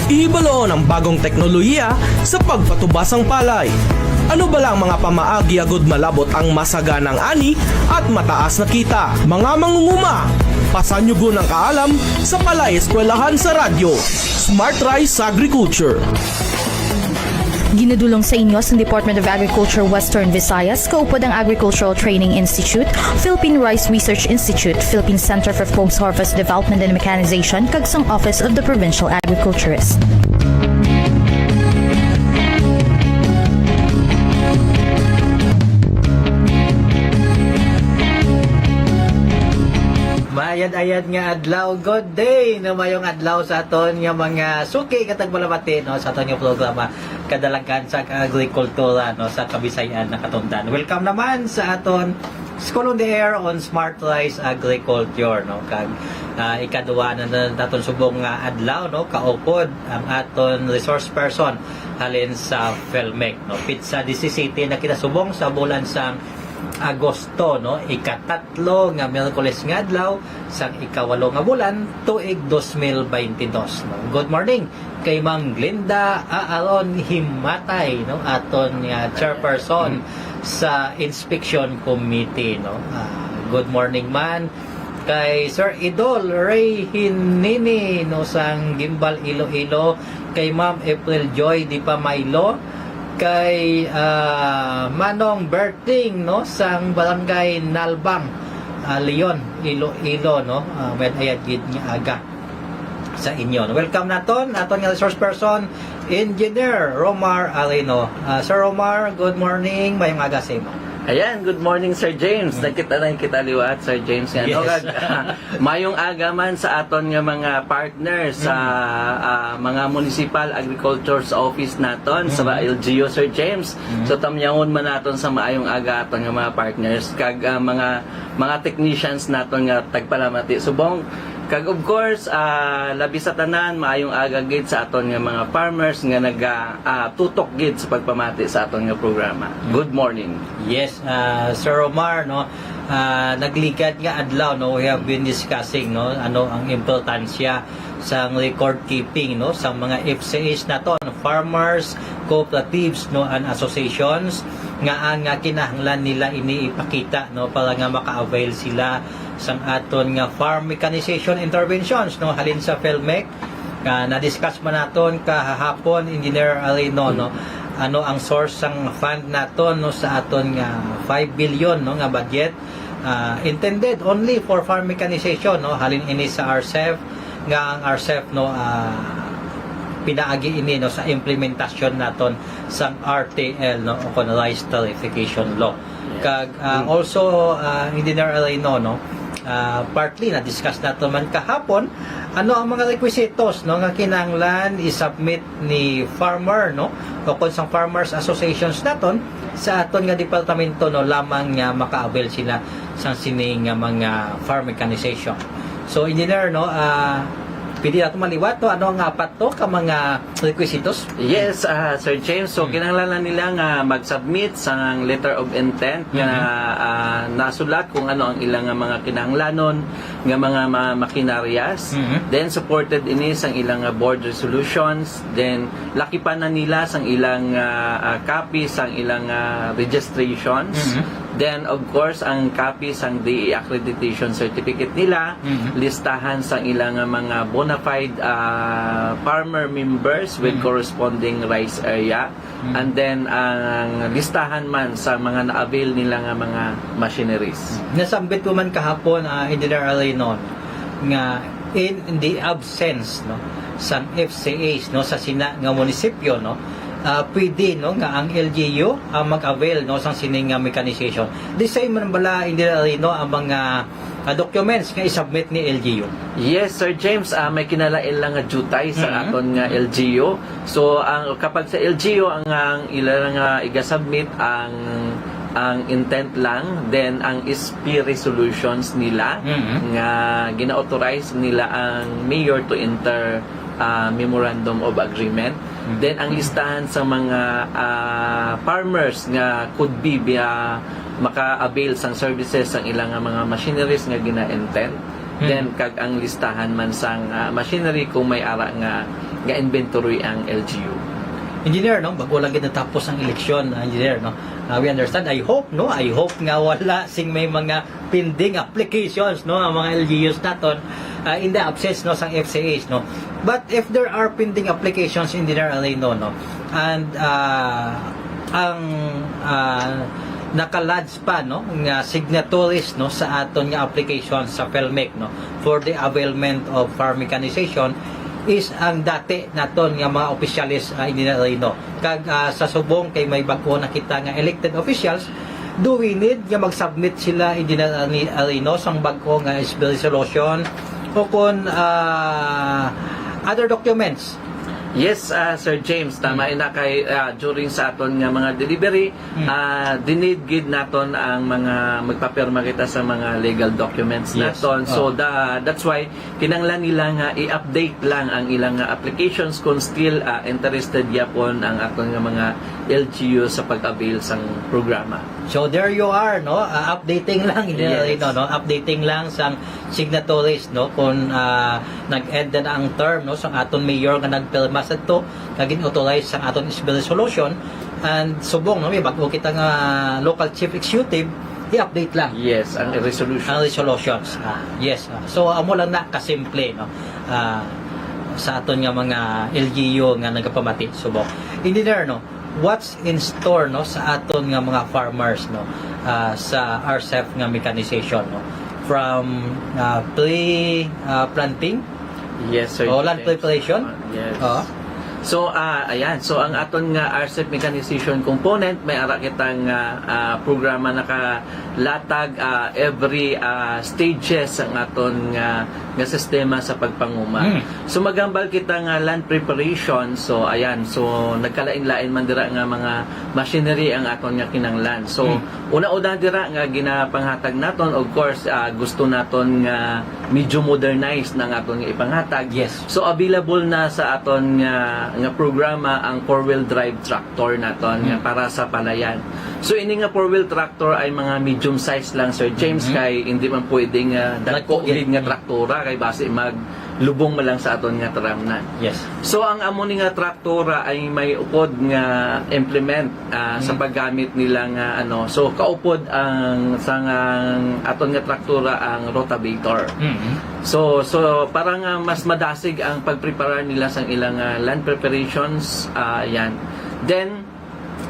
Ihibalo ang bagong teknolohiya sa pagpatubas ng palay. Ano ba lang mga pamaagi agud malabot ang masaganang ani at mataas na kita? Mga mangunguma, pasanyugo ng kaalam sa Palay Eskwelahan sa Radyo. Smart Rice Agriculture. Ginadulong sa inyo sa Department of Agriculture Western Visayas, kaupod ang Agricultural Training Institute, Philippine Rice Research Institute, Philippine Center for Post-Harvest Development and Mechanization, kag sang Office of the Provincial Agriculturist. Mayad-ayad nga adlaw, good day na mayong adlaw sa aton nga mga suki katag malabati no sa aton nga programa kadalagan sa agrikultura no sa Kabisayan na katundan. Welcome naman sa aton School on the Air on Smart Rice Agriculture no kag ikaduwa na naton subong nga adlaw no kaupod ang aton resource person halin sa Felmec no pizza 17 na kinasubong sa bulan sang Agosto no ikatatlo nga Miyerkules nga adlaw sang ikawalo nga bulan tuig 2022 no. Good morning kay Ma'am Glinda Aaron Himatay no aton nga chairperson sa Inspection Committee no. Good morning man kay Sir Idol Ray Hinini no sang Gimbal Iloilo, kay Ma'am April Joy Di Pamailo, kay Manong Berting no sang Barangay Nalbang, Leon Iloilo no. Medayad gid nga aga sa inyo. Welcome naton aton nga resource person Engineer Romar Arino. Sir Romar, good morning, mayong aga sa imo. Ayan, good morning Sir James. Nakita na kita liwat Sir James nga no. Yes. Mayong aga man sa aton nga mga partners sa mga municipal agriculture office naton sa LGU Sir James. So tamyahon man naton sa maayong aga aton nga mga partners kag mga technicians naton nga tagpalamati subong. Kag of course, labi sa tanan, maayong aga gid sa aton nga mga farmers nga tutok gid sa pagpamati sa aton nga programa. Good morning. Yes, Sir Omar no, nagligad nga adlaw no, we have been discussing no ano ang importansya sa record keeping no sa mga FCAs naton, farmers, cooperatives no and associations nga ang kinahanglan nila iniipakita no para nga maka-avail sila sang aton nga farm mechanization interventions no halin sa Felmec. Na-discuss man naton kahapon Engineer Arino no ano ang source sang fund naton no sa aton nga 5 billion no nga budget intended only for farm mechanization no halin ini sa RCEF nga ang RCEF no pinaagi ini no sa implementasyon naton sang RTL no Authorized Tarification Law. Kag also Engineer Arino no partly na discuss nato man kahapon ano ang mga requisitos no nga kinahanglan i-submit ni farmer no o kon sang farmers associations naton sa aton nga departamento no lamang nga maka-avail sila sang sining nga mga farm mechanization. So engineer no pwede nato maliwat to ano ang apat to ka mga requisitos? Yes, Sir James. So, kinahanglan nila nga mag-submit sa letter of intent nga nasulat kung ano ang ilang mga kinahanglanon nga mga makinarias. Then, supported ini sang ilang board resolutions. Then, lakipan na nila sang ilang copies sang ilang registrations. Then, of course, ang copies ang DE accreditation certificate nila, listahan sang ilang mga bona fide farmer members with corresponding rice area, and then ang listahan man sa mga na-avail nila nga mga machineries. Nasambit ko man kahapon Engineer Arino nga in the absence no sang FCAs no sa sina nga munisipyo no pwede no nga ang LGU mag-avail no sang sining nga mechanization. The same man bala Engineer Arino ang mga documents nga i-submit ni LGU. Yes, Sir James, may kinalain lang nga jutay sa aton nga LGU. So, kapag sa LGU ang ilang nga iga-submit ang intent lang, then ang SP resolutions nila nga gina-authorize nila ang mayor to enter memorandum of agreement. Then ang listahan sa mga farmers nga could be maka-avail sang services sang ilang mga machineries nga gina-intent. Then kag ang listahan man sang machinery kung may ara nga nga inventory ang LGU. Engineer, no, bago lang natapos ang eleksyon, engineer, no. We understand, I hope nga wala sing may mga pending applications, no, ang mga LGUs naton in the absence, no, sang FCAs, no. But if there are pending applications, engineer Alino, no, and ang nakalodge pa, no, nga signatories, no, sa aton nga application sa PhilMec, no, for the availment of farm mechanization is ang dati naton nga mga opisyalis Engineer Rino. Kag sa subong kay may bago na kita nga elected officials, do we need nga mag-submit sila Engineer Rino sang bago nga resolution o kun other documents. Yes, Sir James, tama ina kay during sa aton nga mga delivery, dinid gid naton ang mga magpapirma kita sa mga legal documents Yes. naton. So that's why kinanglan nila nga i-update lang ang ilang applications kung still interested yapon ang aton nga mga LGU sa pag-avail sang programa. So there you are, no, updating lang Yes. Rino, no, updating lang sang signatories, no, kung nag-end na ang term, no, sang aton mayor nga nagpirma sa to, naging authorize sang aton resolution, and subong, no, may bago kita nga local chief executive, i-update lang Yes, ang resolution. ang resolutions. Yes. So amo lang na kasimple, no, sa aton nga mga LGU nga nagapamati subong. Engineer, no, what's in store, no, sa aton nga mga farmers, no, sa RCEP nga mechanization, no, from planting Yes, Sir. o land James. preparation. Yes. Oo. So, ayan. So, ang aton nga RCEP mechanization component, may ara kitang programa nakalatag every stages ang aton nga sistema sa pagpanguma. So, magambal kita nga land preparation. So, ayan. So, nagkalain-lain man dira nga mga machinery ang aton nga kinanglan. So, una-una dira nga ginapanghatag naton. Of course, gusto naton nga medyo modernized na nga aton nga ipanghatag. Yes. So, available na sa aton nga programa ang four-wheel drive tractor naton nga para sa palayan. So ini nga four-wheel tractor ay mga medium size lang, Sir James, kay hindi man pwedeng dagko gid nga traktora kay base maglubong man lang sa aton nga tramnan. Yes. So ang amo ni nga traktora ay may upod nga implement sa paggamit nila nga ano. So kaupod ang aton nga traktora ang rotavator. So parang mas madasig ang pagprepare nila sa ilang land preparations, yan. Then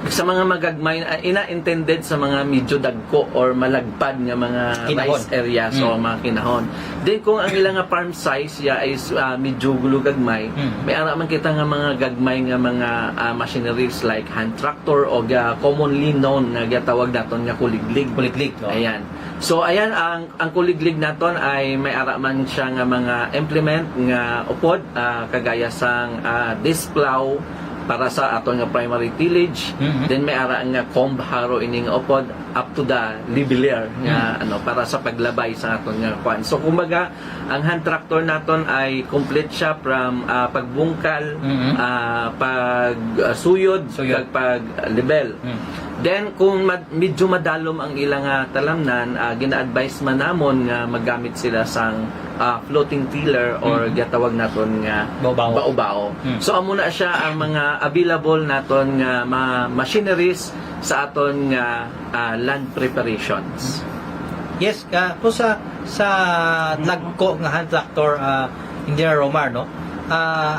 sa mga magagmay ina-intended sa mga medyo dagko or malagpad nga mga Kinahon. rice areas o mga kinahon. Then kung ang ilang farm size is medyo gulugagmay, may ara man kita nga mga gagmay nga mga machineries like hand tractor o commonly known nga gatawag naton nga kuliglig. Kuliglig, no? Ayan. So ayan ang kuliglig naton ay may ara man siya nga mga implement nga upod kagaya sang disc plow para sa aton nga primary tillage. Then may ara nga comb harrow ining upod up to the leveler nga ano para sa paglabay sa aton nga kwan. So kumbaga ang hand tractor naton ay complete siya from pagbungkal, pagsuyod, kag pag-level. Then kung medyo madalom ang ilang talamnan, gina-advise man namon nga magamit sila sang floating tiller or gatawag naton nga bao-bao. So amo na siya ang mga available naton nga mga machineries sa aton nga land preparations. Yes, po sa nagko nga hand tractor, Engineer Romar, no?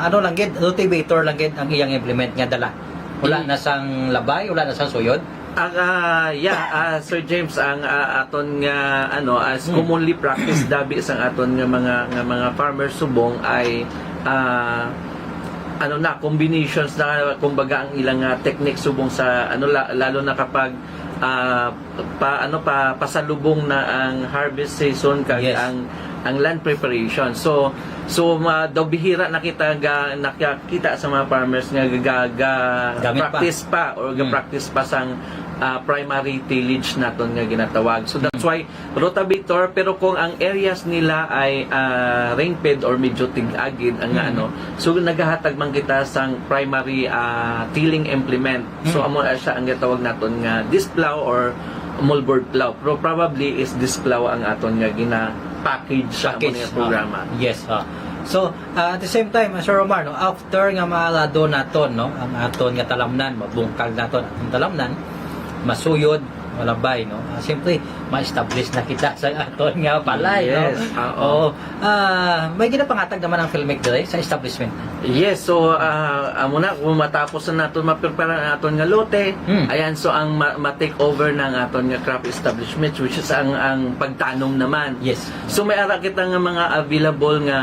Ano lang gid, rotavator lang gid ang iyang implement nga dala. Wala na sang labay, wala na sang suyod. Sir James, ang aton nga ano as commonly practiced dabi sang aton nga mga farmers subong ay combinations na kumbaga ang ilang technique subong sa lalo na kapag pasalubong na ang harvest season kag Yes. ang land preparation. So daw bihira nakita sa mga farmers nga practice pa or practice pa sang primary tillage naton nga ginatawag. So that's why rotavator, pero kung ang areas nila ay rain-fed or medyo tig-agid ang ano, so nagahatag man kita sang primary tilling implement. So amo siya ang ginatawag naton nga disc plow or moldboard plow. Pero probably is disc plow ang aton nga gina-package sa amo nga programa. Yes. So, at the same time, Sir Omar, no, after nga maalado naton, no, ang aton nga talamnan, mabungkag naton ang talamnan, masuyod, malabay, no. Siyempre, ma-establish na kita sa aton nga palay, Yes, no. oo. Oo. May ginapangatag naman ang filmic dire sa establishment. Yes, so muna kung matapos na natin ma-prepare ang aton nga lote, ayan, so ang ma-take over ng aton nga crop establishment, which is ang pagtanong naman. Yes. So may ara kita nga mga available nga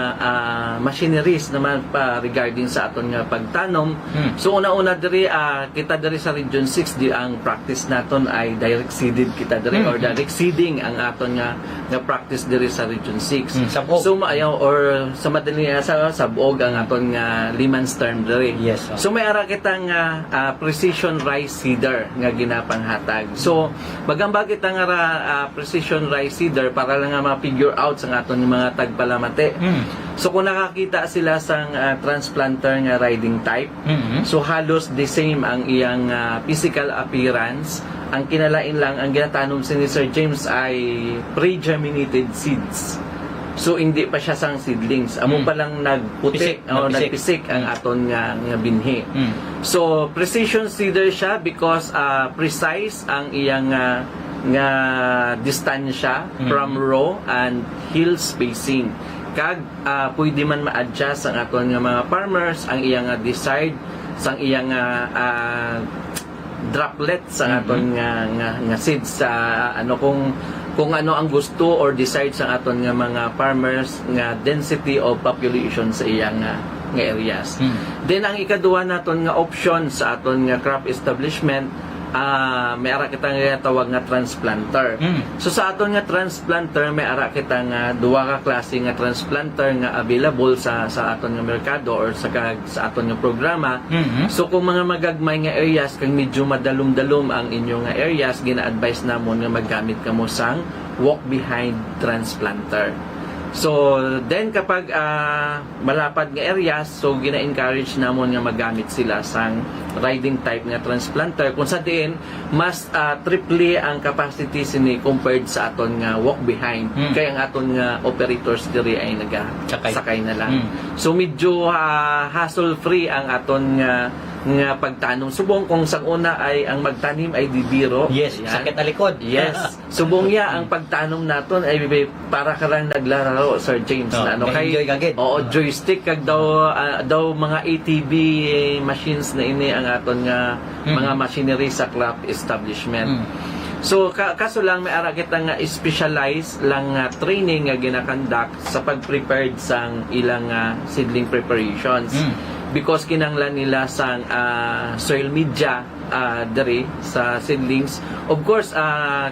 machineries naman pa regarding sa aton nga pagtanom. So una-una diri kita diri sa Region 6 di ang practice naton ay direct seeded kita diri or direct seeding ang aton nga practice diri sa Region 6. Sabog. So ayaw or sa madali sa sabog ang aton nga limans term diri. Yes. So may ara kita nga precision rice seeder nga ginapanghatag. So bagamba kita nga precision rice seeder para lang nga ma-figure out sa aton mga tagpalamate. So kung nakakita sila sang transplanter nga riding type, so halos the same ang iyang physical appearance. Ang kinalain lang, ang ginatanom si Sir James ay pre-germinated seeds. So hindi pa siya sang seedlings. Amo pa lang nagputi, nagpisik ang aton nga binhi. So precision seeder siya because precise ang iyang nga distansya from row and hill spacing. Kag pwede man ma-adjust ang aton nga mga farmers ang iyang desired sang iyang droplets sa aton nga seeds sa kung ano ang gusto or desired sa aton nga mga farmers nga density of population sa iyang nga areas. Then ang ikaduha naton nga option sa aton nga crop establishment may ara kita nga tawag nga transplanter. So sa aton nga transplanter may ara kita nga duha ka klase nga transplanter nga available sa aton nga merkado or sa aton nga programa. So kung mga magagmay nga areas kang medyo madalom-dalom ang inyong nga areas, gina-advise namon nga maggamit kamo sang walk behind transplanter. So, then kapag malapad nga areas, so gina-encourage namon nga magamit sila sang riding type nga transplanter kung sa diin mas triple ang capacity sini compared sa aton nga walk behind. Kaya ang aton nga operators diri ay sakay na lang. So medyo hassle free ang aton nga pagtanom. Subong kung sa una ay ang magtanim ay dibiro. Yes, Yan. sakit na likod. Yes. Subong ya ang pagtanom naton ay para ka lang naglalaro, Sir James. Na ano kay enjoy kagid. Oo, joystick kag daw mga ATV machines na ini ang aton nga mga machinery sa crop establishment. So kaso lang may ara kita nga specialized lang training nga ginakandak sa pag-prepared sang ilang seedling preparations. Because kinanglan nila sang soil media diri sa seedlings. Of course,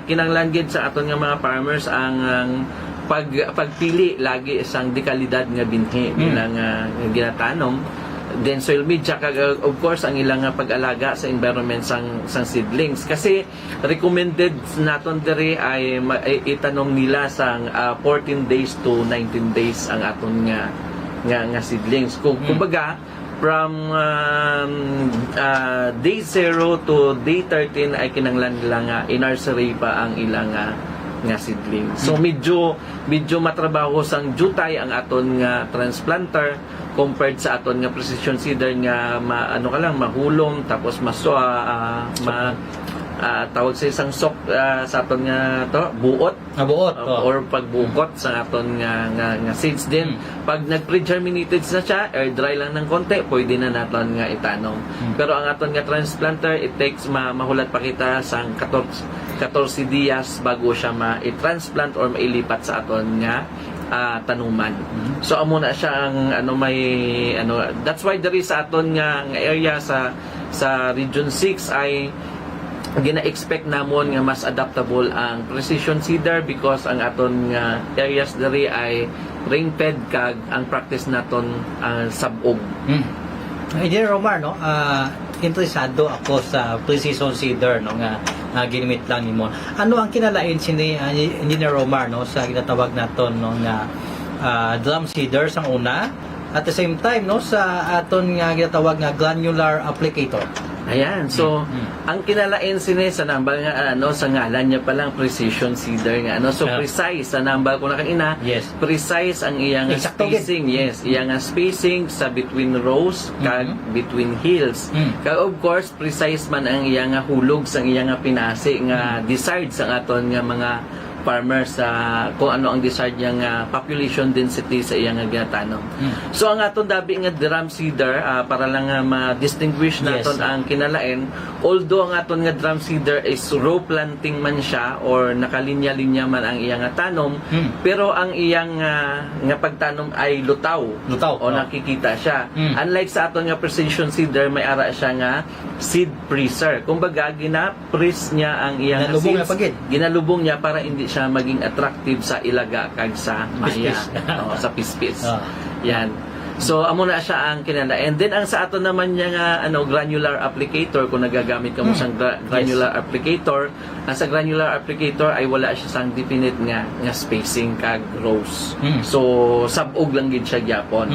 kinanglan gid sa aton nga mga farmers ang pagpili lagi isang dekalidad nga binhi nila nga ginatanom. Then soil media kag of course ang ilang pag-alaga sa environment sang seedlings kasi recommended naton diri ay itanom nila sang 14 days to 19 days ang aton nga seedlings. Kumbaga from day 0 to day 13 ay kinanglan nila nga in-nursery pa ang ilang nga seedling. So medyo matrabaho sang jutay ang aton nga transplanter compared sa aton nga precision seeder nga mahulom tapos tawag sa isang sa aton nga buot Buot. or pagbukot sa aton nga seeds din. Pag nag-pre-germinated na siya, air dry lang ng konti, pwede na naton nga itanong. Pero ang aton nga transplanter, it takes mahulat pa kita sang 14 días bago siya ma-transplant or mailipat sa aton nga tanuman. So amo na siya ang that's why there is aton nga area sa Region 6 ay gina-expect namon nga mas adaptable ang precision seeder because ang aton nga areas diri ay rain-fed kag ang practice naton sabog. Engineer Omar, no? Interesado ako sa precision seeder, no, nga ginamit lang nimo. Ano ang kinalain sini Engineer Omar, no, sa ginatawag naton no nga drum seeder sang una at the same time no sa aton nga ginatawag nga granular applicator. Ayan, so ang kinalain sini sa nambal nga sa ngalan niya palang precision seeder nga so Ah. precise sa nambal ko na kanina. Yes. Precise ang iyang Eksakto spacing, yes, iyang spacing sa between rows kag between hills. Kag of course precise man ang iyang hulog sa iyang pinasi nga desired sa aton nga mga farmers sa kung ano ang desired niyang population density sa iyang ginatanom. So ang aton dabi nga drum seeder para lang ma-distinguish naton Yes. ang kinalain, although ang aton nga drum seeder is row planting man siya or nakalinya-linya man ang iyang tanom, pero ang iyang nga pagtanom ay lutaw. Lutaw, O oh. nakikita siya. Mm. Unlike sa aton nga precision seeder, may ara siya nga seed freezer. Kumbaga gina-freeze niya ang iyang Ginalubong seeds. na pagid. Ginalubong niya para hindi siya maging attractive sa ilaga kag sa maya. Pispis. Sa pispis. Ah. Yan. So amo na siya ang kinala. And then ang sa ato naman niya nga granular applicator, kung nagagamit ka mo sa granular applicator, ang sa granular applicator ay wala siya sang definite nga spacing kag rows. So sabog lang gid siya gyapon.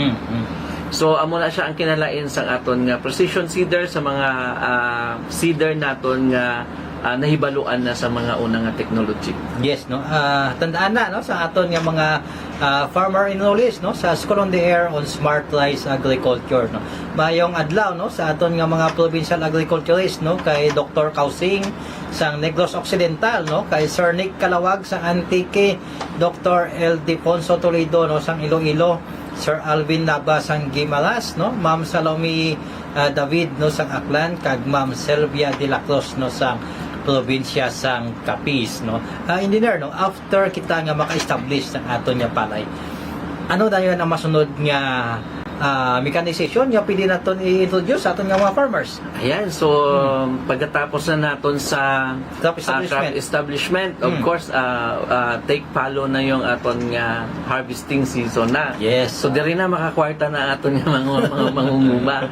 So amo na siya ang kinalain sa aton nga precision seeder sa mga seeder naton nga nahibaluan na sa mga unang nga technology. Yes, no. Tandaan na no sa aton nga mga farmer enrollees no sa School on the Air on Smart Rice Agriculture no. Mayong adlaw no sa aton nga mga provincial agriculturist no kay Dr. Kausing sang Negros Occidental no kay Sir Nick Kalawag sa Antique, Dr. El Defonso Toledo no sang Iloilo, Sir Alvin Nava sang Gimaras no, Ma'am Salome David no sang Aklan kag Ma'am Selvia de la Cruz no sang probinsya sang Capiz no. Engineer no, after kita nga maka-establish sa aton nga palay, ano dayon ang masunod nga mechanization nga pwede naton i-introduce sa aton nga mga farmers? Ayan, so pagkatapos na naton sa Crop establishment. crop establishment, of course, take follow na yung aton nga harvesting season na. Yes. So diri na makakwarta na aton nga mga mangunguma.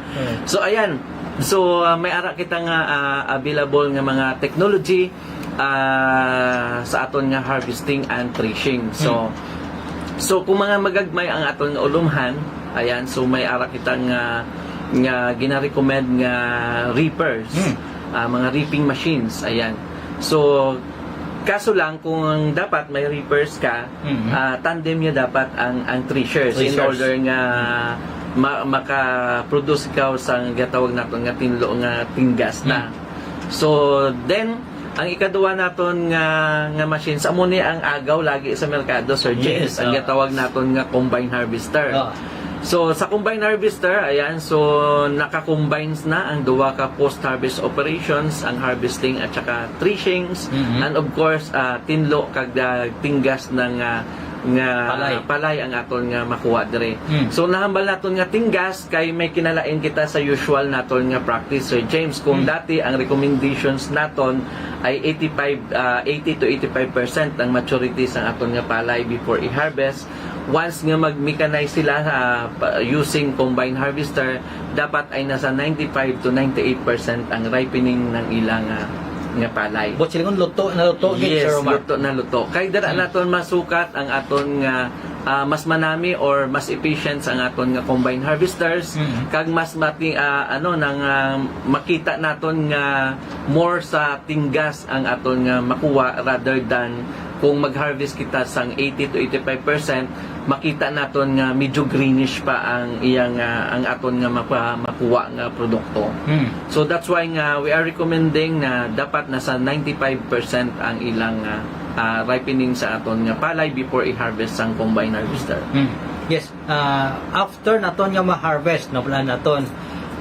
So ayan, so may ara kita nga available nga mga technology sa aton nga harvesting and threshing. So kung mga magagmay ang aton nga ulumhan, ayan, so may ara kita nga gina-recommend nga reapers, mga reaping machines, ayan. So kaso lang kung dapat may reapers ka, tandem niya dapat ang threshers in Threshers. order nga maka-produce ikaw sa gatawag naton nga tinlo nga tinggas na. So then ang ikaduha naton nga machine sa mo ni ang agaw lagi sa merkado, Sir James, Yes, ang gatawag naton nga combine harvester. So sa combine harvester, ayan, so naka-combines na ang duwa ka post-harvest operations, ang harvesting at saka threshings, and of course tinlo kag tinggas ng nga palay ang aton nga makuha dire. So nahambal naton nga tinggas kay may kinalain kita sa usual naton nga practice, Sir James. Kung dati ang recommendations naton ay 80 to 85% ang maturity sa aton nga palay before i-harvest. Once nga mag-mechanize sila using combine harvester, dapat ay nasa 95 to 98% ang ripening ng ilang nga palay. Bot silingon luto na luto gid, Yes, Sir Omar. luto na luto. Kay dara naton masukat ang aton nga mas manami or mas efficient sa ang aton nga combine harvesters, kag mas makita naton nga more sa tinggas ang aton nga makuha rather than kung mag-harvest kita sang 80 to 85%, makita naton nga medyo greenish pa ang iyang ang aton nga makuha nga produkto. So that's why nga we are recommending na dapat nasa 95% ang ilang ripening sa aton nga palay before i-harvest sang combine harvester. Yes, after naton nga ma-harvest no plan naton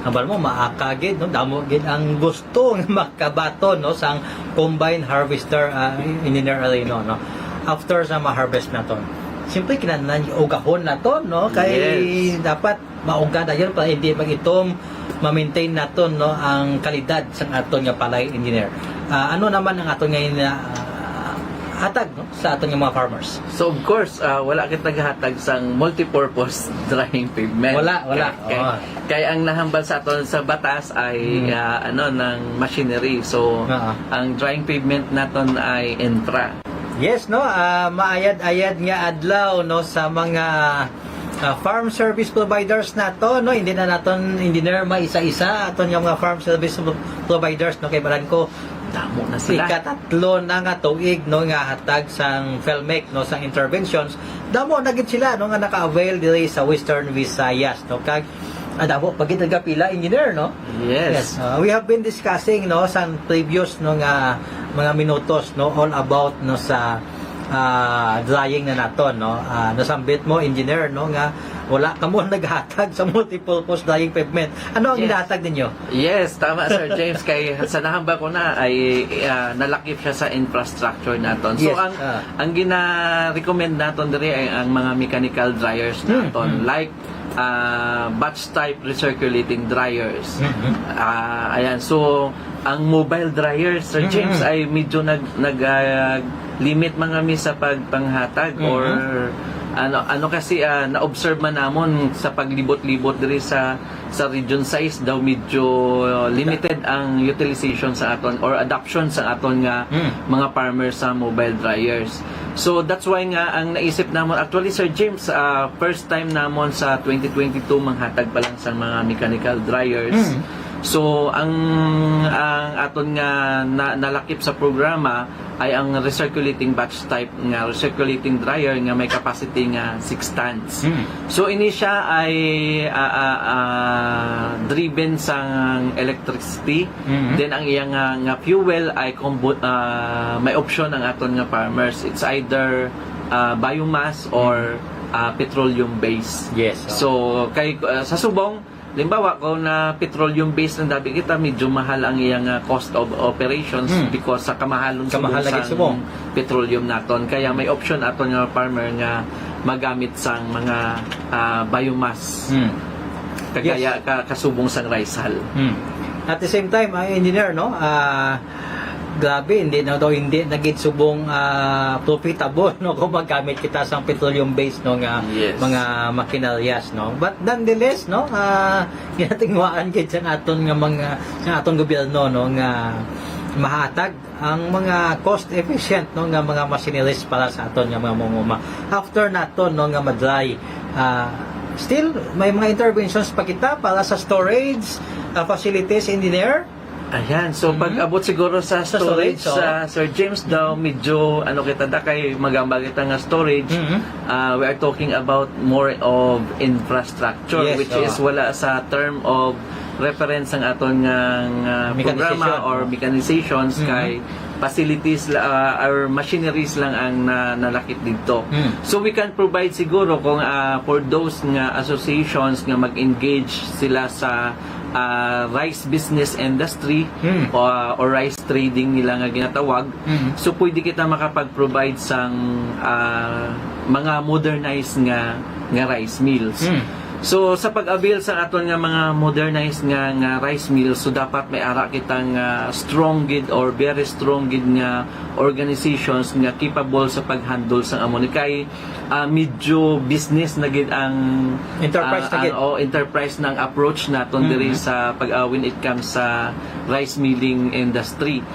habal mo maakagid no damo gid ang gusto nga makabaton no sang combine harvester engineer Areno no after sa ma-harvest naton simple kinahanglan ugahon naton no kay dapat mauga dayon para hindi mag-itom ma-maintain naton no ang kalidad sang aton nga palay, engineer. Ano naman ang aton nga hatag no sa aton nga mga farmers? So of course, wala kita naghatag sang multipurpose drying pavement. Wala. Kaya ang nahambal sa aton sa batas ay ng machinery. So ang drying pavement naton ay Entra. Yes no, maayad-ayad nga adlaw no sa mga farm service providers nato, no, hindi na naton engineer maisa-isa aton yung mga farm service providers, no, kay balan ko Damo na sila. ikatatlo na nga tuig, no, nga hatag sang FELMEC, no, sang interventions damo na gid sila, no, nga naka-avail diri sa Western Visayas, no, kag damo pagit pila engineer, no. Yes. We have been discussing, no, sa previous, no, nga mga minutos, no, all about, no, sa drying na naton, no. Nasambit mo engineer, no, nga wala ka mo naghatag sa multipurpose drying pavement. Ano ang Yes. ginahatag ninyo? Yes, tama Sir James. Kay sa nahamba ko na ay nalakip siya sa infrastructure naton. So Yes, ang gina-recommend naton diri ay ang mga mechanical dryers naton, like batch type recirculating dryers. Ayan, so ang mobile dryers, Sir James, ay medyo limit mga mi sa pagpanghatag or ano kasi na-observe man namon sa paglibot-libot diri sa region size daw medyo limited ang utilization sa aton or adoption sa aton nga mga farmers sa mobile dryers. So that's why nga ang naisip namon actually Sir James, first time namon sa 2022 manghatag pa lang sa mga mechanical dryers. So ang aton nga nalakip sa programa ay ang recirculating batch type nga recirculating dryer nga may capacity nga 6 tons. So ini siya ay driven sa electricity. Then ang iyang nga fuel ay may option ang aton nga farmers. It's either biomass or petroleum based. Yes. So kay sa subong limbawa ko na petroleum based ang dabi kita medyo mahal ang iyang cost of operations because sa kamahalon lagi sa subong petroleum naton, kaya may option aton nga farmer nga magamit sang mga biomass kagaya kasubong sang rice hull. At the same time, engineer, no, grabe, hindi nagit subong profitable, no, kung magamit kita sa petroleum based, no, nga Yes. mga makinaryas, no. But nonetheless, no, ginatingwaan gid sa aton nga mga sa aton gobyerno, no, nga mahatag ang mga cost efficient, no, nga mga machineries para sa aton nga mga manguma. After naton, no, nga madry, still may mga interventions pa kita para sa storage facilities in the air. Ayan, so pag abot siguro sa storage, storage, Sir James daw medyo kita da kay magamba kita nga storage. We are talking about more of infrastructure, Yes, which is wala sa term of reference ang aton nga programa Mechanization, or mechanizations kay facilities or machineries lang ang nalakip dito. So we can provide siguro kung for those nga associations nga mag-engage sila sa rice business industry or rice trading nila nga ginatawag. So pwede kita makapag-provide sang mga modernized nga rice mills. So sa pag-avail sa aton nga mga modernized nga rice mills, so dapat may ara kitang strong gid or very strong gid nga organizations nga capable sa pag-handle sa amon kay medyo business na gid ang Enterprise na gid. enterprise ng approach naton diri sa when it comes sa rice milling industry.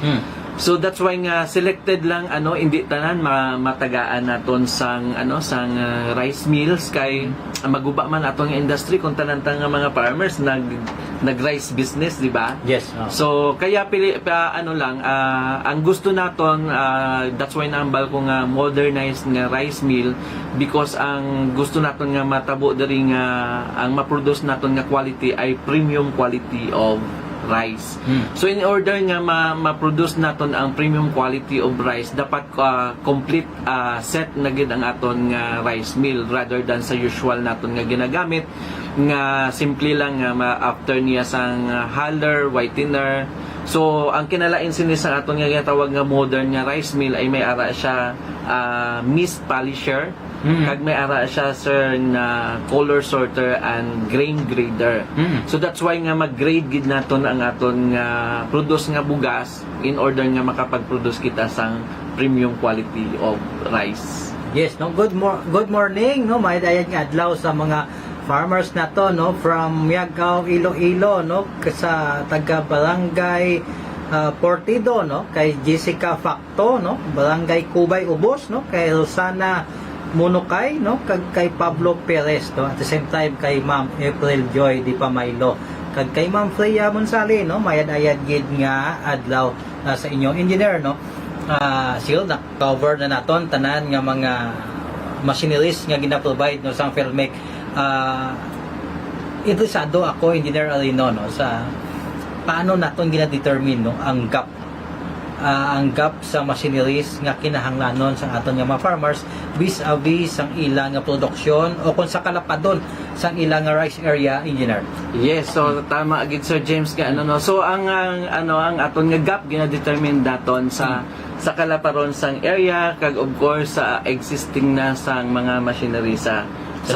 So that's why nga selected lang hindi tanan matagaan naton sang sang rice mills kay maguba man aton nga industry kung tanan nga mga farmers nag rice business, di ba? Yes. So kaya ang gusto naton that's why nambal ko nga modernized nga rice mill because ang gusto naton nga matabo diri nga ang ma-produce naton nga quality ay premium quality of rice. So in order nga ma-produce naton ang premium quality of rice, dapat complete set na gid ang aton nga rice mill rather than sa usual naton nga ginagamit nga simple lang nga after niya sang huller, whitener. So ang kinalain sini sa aton nga ginatawag nga modern nga rice mill ay may ara siya mist polisher. Kag may ara siya sir na color sorter and grain grader. So that's why nga mag-grade gid naton ang aton nga produce nga bugas in order nga makapag-produce kita sang premium quality of rice. Yes, no. Good morning, no. May dayan nga adlaw sa mga farmers nato, no, from Miagao, Iloilo, no, sa taga Barangay Portido, no, kay Jessica Facto, no, Barangay Cubay Ubos, no, kay Rosana Munukay, no, kay Pablo Perez, no, at the same time kay Ma'am April Joy Di Pamaylo, kag kay Ma'am Freya Monsali, no, mayad-ayad gid nga adlaw sa inyong engineer, no. Sila na cover na naton tanan nga mga machineries nga gina-provide no sa Filmec. Interesado ako, Engineer Arino, no, sa paano naton gina-determine, no, ang gap sa machineries nga kinahanglanon sa aton nga mga farmers vis-a-vis sang ilang nga produksyon o kung sa kalapadon sang ilang nga rice area, Engineer. Yes, so tama agad Sir James ka ano no. So ang aton nga gap gina-determine daton sa kalaparon sang area kag of course sa existing na sang mga machinery sa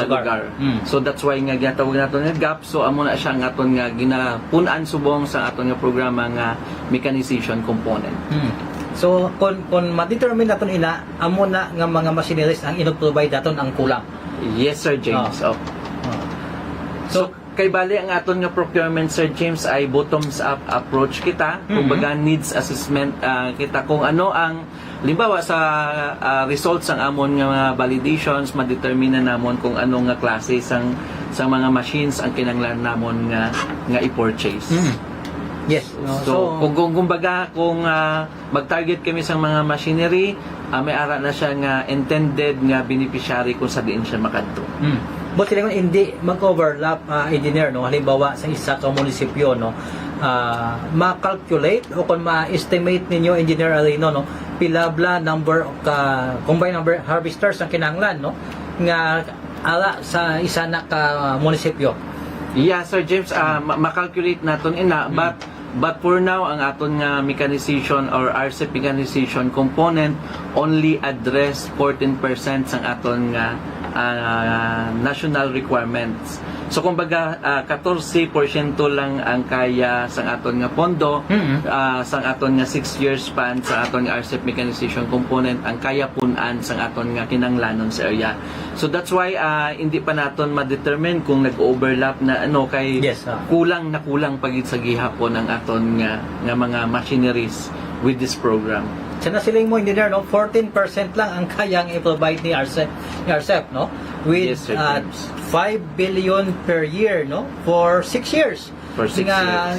lugar. So that's why nga ginatawag naton nga gap. So amo na siya nga aton nga ginapunan subong sa aton nga programa nga mechanization component. So kung ma-determine naton ina, amo na nga mga machineries ang ino-provide daton ang kulang. Yes Sir James. Oh. So kay bali ang aton nga procurement Sir James ay bottoms up approach kita. Kumbaga needs assessment kita kung ano ang limbawa sa results ang amon nga mga validations ma-determine na namon kung ano nga klase sang mga machines ang kinahanglan namon nga i-purchase. Yes. No? So, kung kumbaga kung mag-target kami sa mga machinery, may ara na siya nga intended nga beneficiary kung sa diin siya makadto. But sila hindi mag-overlap, engineer, no, halimbawa sa isa ka munisipyo, no, ma-calculate o kung ma-estimate ninyo, Engineer Arino, no, pilabla number of combined number harvesters ang kinahanglan, no, nga ala sa isa na ka munisipyo. Yeah, Sir James, ma-calculate naton ina, but for now ang aton nga mechanization or RCEP mechanization component only address 14% sang aton nga national requirements. So kumbaga 14% lang ang kaya sang aton nga pondo, sang aton nga 6 years span sa aton nga RCEP mechanization component ang kaya punan sang aton nga kinanglanon sa area. So that's why hindi pa naton ma-determine kung nag-overlap na ano kay kulang pagid sa gihapon ang aton nga mga machineries with this program. Sana siling mo, Engineer, no, 14% lang ang kayang i-provide ni RCEP, no, with Yes, Sir James. 5 billion per year, no, for 6 years. For 6 years.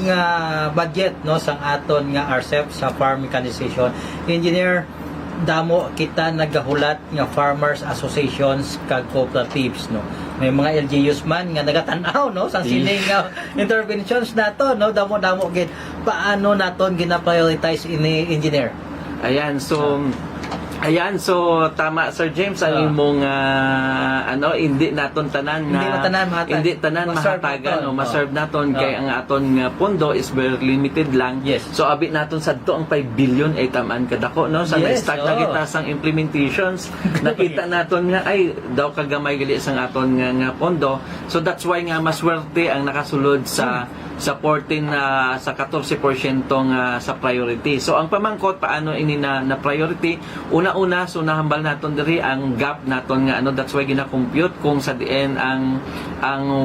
Nga budget, no, sang aton nga RCEP sa farm mechanization. Engineer, damo kita nagahulat nga farmers associations kag cooperatives, no. May mga LGUs man nga nagatanaw, no, sang sining nga interventions nato, no, damo gid paano naton gina-prioritize ini, Engineer. Ayan, so tama Sir James ang imong hindi naton tanan hindi tanan mahatagan o ma-serve naton kay ang aton nga pondo is very limited lang. Yes. So abit naton sadto ang 5 billion ay tamaan kadako no sa Yes, na-start na kita sang implementations nakita naton nga ay daw kagamay gali sang aton nga pondo. So that's why nga maswerte ang nakasulod sa 14 sa 14% nga sa priority. So ang pamangkot paano ini na priority, una so nahambal naton diri ang gap naton nga that's why gina-compute kung sa diin ang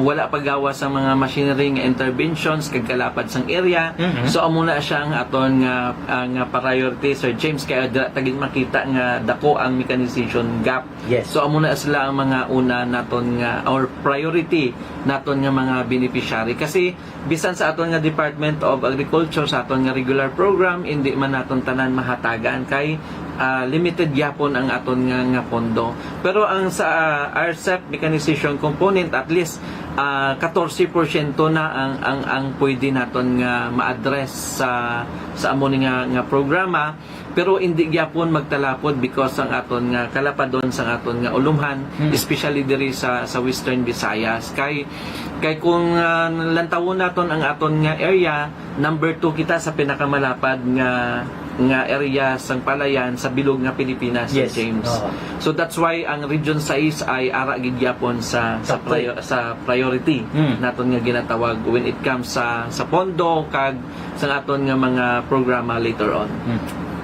wala paggawa sa mga machinery nga interventions kag kalapad sang area. So amo na siya ang aton nga priority Sir James kaya taging makita nga dako ang mechanization gap. Yes. So amo na sila ang mga una naton nga or priority naton nga mga beneficiary kasi bisan sa aton nga Department of Agriculture sa aton nga regular program hindi man naton tanan mahatagan kay limited yapon ang aton nga pondo. Pero ang sa RCEP mechanization component at least 14% na ang pwede naton nga ma-address sa amon nga programa. Pero hindi gyapon magtalapod because ang aton nga kalapadon sa aton nga ulumhan especially diri sa Western Visayas kay kung lantawon naton ang aton nga area number 2 kita sa pinakamalapad nga area sang palayan sa bilog nga Pilipinas. Yes. James. So that's why ang region 6 ay ara gid gyapon sa priority naton nga ginatawag when it comes sa pondo kag sa aton nga mga programa later on.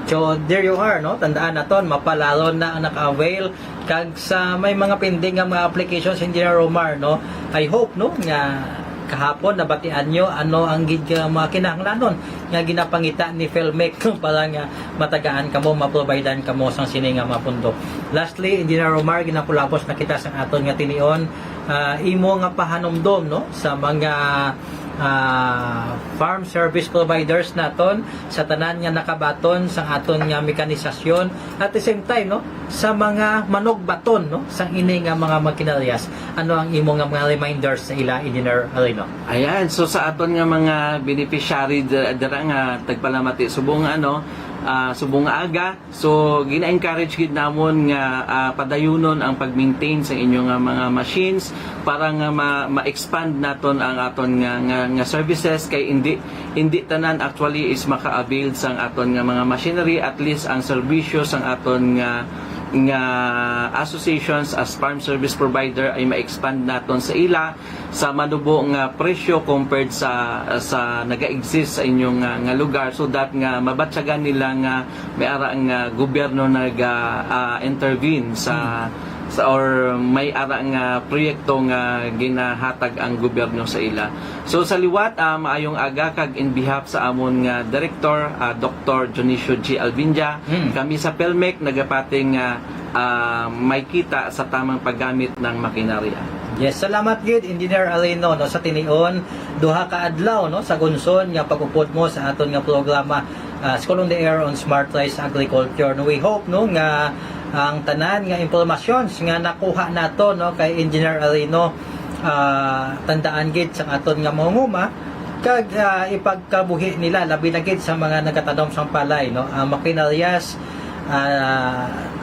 So there you are, no, tandaan naton mapalalo na ang naka-avail kag sa may mga pending nga mga applications, Engineer Romar, no. I hope, no, nga kahapon nabatian nyo ano ang gid nga mga kinahanglanon nga ginapangita ni Felmec para nga matagaan kamo maprovidean kamo sang sini nga mga pundok. Lastly, Engineer Omar, ginakulapos na kita sa aton nga tinion imo nga pahanomdom no sa mga farm service providers naton sa tanan nga nakabaton sa aton nga mekanisasyon at the same time no sa mga manog baton no sa ini nga mga makinarias. Ano ang imo nga mga reminders sa ila, Engineer Arino? Ayan, so sa aton nga mga beneficiary dira nga tagpalamati subong subong aga, so gina-encourage gid namon nga padayunon ang pag-maintain sa inyong mga machines para nga ma-expand naton ang aton nga services kay hindi tanan actually is maka-avail sang aton nga mga machinery, at least ang serbisyo sang aton nga associations as farm service provider ay ma-expand naton sa ila sa manubo nga presyo compared sa naga-exist sa inyong nga lugar, so that nga mabatsagan nila nga may ara nga gobyerno intervene sa or may ara nga proyekto nga ginahatag ang gobyerno sa ila. So sa liwat maayong aga kag in behalf sa amon nga director Dr. Dionisio G. Albindia, kami sa Felmec nagapating may kita sa tamang paggamit ng makinarya. Yes, salamat gid Engineer Arino no sa tinion duha ka adlaw no sa gunson nga pag-upod mo sa aton nga programa School on the Air on Smart Rice Agriculture. No, we hope no nga ang tanan nga impormasyon nga nakuha nato no kay Engineer Arino tandaan gid sa aton nga mangunguma kag ipagkabuhi nila labi na gid sa mga nagatanom sang palay no makinarias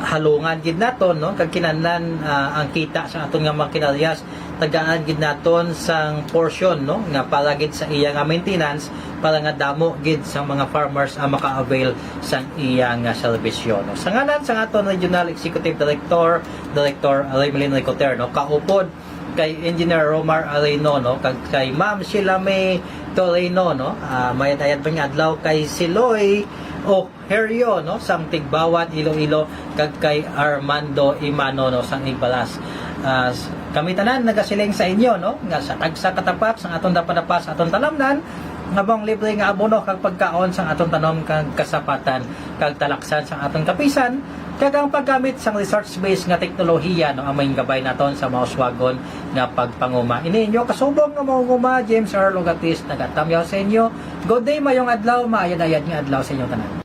halungan gid naton no kag kinahanglan ang kita sa aton nga makinarias tagaan gid naton sang portion no nga para gid sa iya nga maintenance para nga damo gid sa mga farmers ang maka-avail sang iya nga serbisyo no. Sa ngalan sa aton Regional Executive Director Remelin Ricoter no kaupod kay Engineer Omar Arino no kag kay Ma'am Sheila May Toreno no may tayad pa nga adlaw kay Siloy o Heryo no sang Tigbawat Iloilo kag kay Armando Imano no sang Igbalas. Kami tanan nagasiling sa inyo no nga sa tagsa katapat sang aton dapadapa sa aton talamnan nga bang libre nga abono kag pagkaon sang aton tanom kag kasapatan kag talaksan sang aton kapisan kag ang paggamit sang research-based nga teknolohiya no ang may gabay naton sa mauswagon nga pagpanguma. Ini inyo kasubong nga mangunguma James R. Logatis nagatamyaw sa inyo. Good day mayong adlaw, maayad-ayad nga adlaw sa inyo tanan.